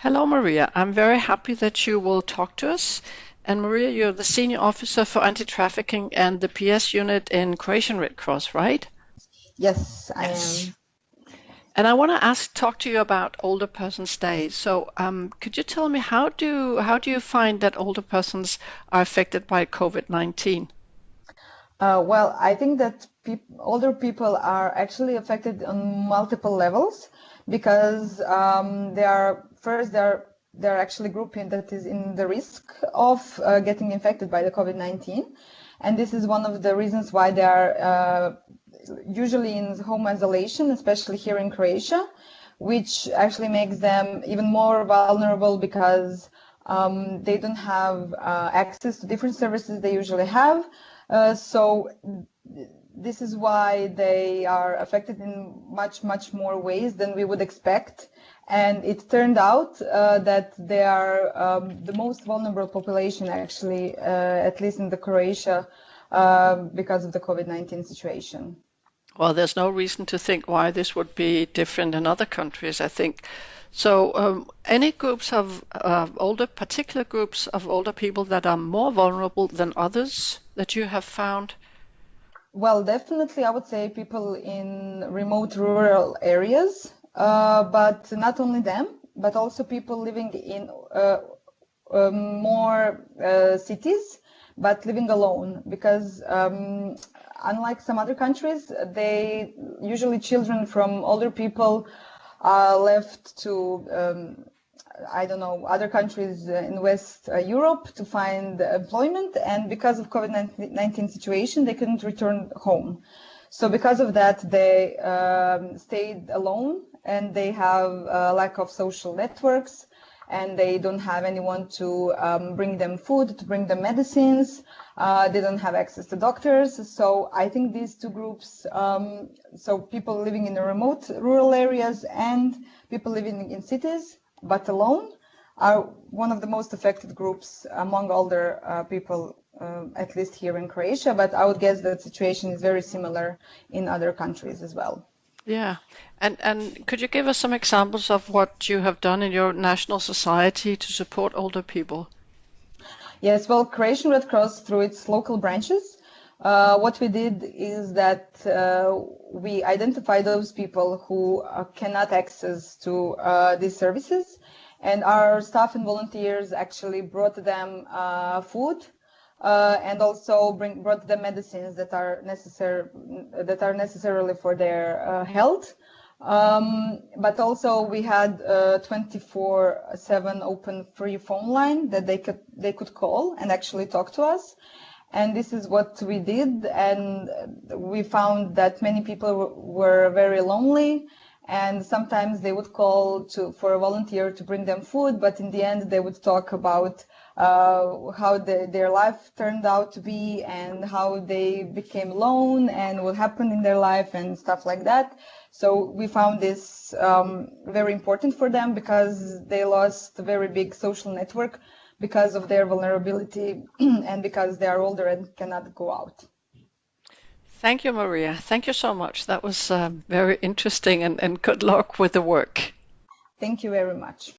Hello, Maria. I'm very happy that you will talk to us. And Maria, you're the Senior Officer for Anti-trafficking and the PS unit in Croatian Red Cross, right? Yes, I Yes. am. And I want to talk to you about Older Persons Day. So, could you tell me how do you find that older persons are affected by COVID-19? Well, I think that older people are actually affected on multiple levels because they are first they're actually grouping that is in the risk of getting infected by the COVID-19, and this is one of the reasons why they are usually in home isolation, especially here in Croatia, which actually makes them even more vulnerable because they don't have access to different services they usually have. So this is why they are affected in much more ways than we would expect. And it turned out that they are the most vulnerable population, actually, at least in the Croatia, because of the COVID-19 situation. Well, there's no reason to think why this would be different in other countries, I think. So, any groups of particular groups of older people that are more vulnerable than others that you have found? Well, definitely, I would say people in remote rural areas, but not only them, but also people living in more cities, but living alone. Because unlike some other countries, they usually children from older people are left to I don't know, other countries in West Europe to find employment. And because of COVID-19 situation, they couldn't return home. So because of that, they stayed alone and they have a lack of social networks and they don't have anyone to bring them food, to bring them medicines. They don't have access to doctors. So I think these two groups, so people living in the remote rural areas and people living in cities, but alone, are one of the most affected groups among older people, at least here in Croatia. But I would guess that situation is very similar in other countries as well. Yeah. And could you give us some examples of what you have done in your national society to support older people? Yes, well, Croatian Red Cross, through its local branches, what we did is that we identify those people who cannot access to these services, and our staff and volunteers actually brought them food and also brought them medicines that are necessarily for their health. But also we had a 24/7 open free phone line that they could call and actually talk to us. And this is what we did. And we found that many people were very lonely. And sometimes they would call for a volunteer to bring them food, but in the end they would talk about how their life turned out to be and how they became alone and what happened in their life and stuff like that. So we found this very important for them because they lost a very big social network because of their vulnerability and because they are older and cannot go out. Thank you, Maria. Thank you so much. That was very interesting and good luck with the work. Thank you very much.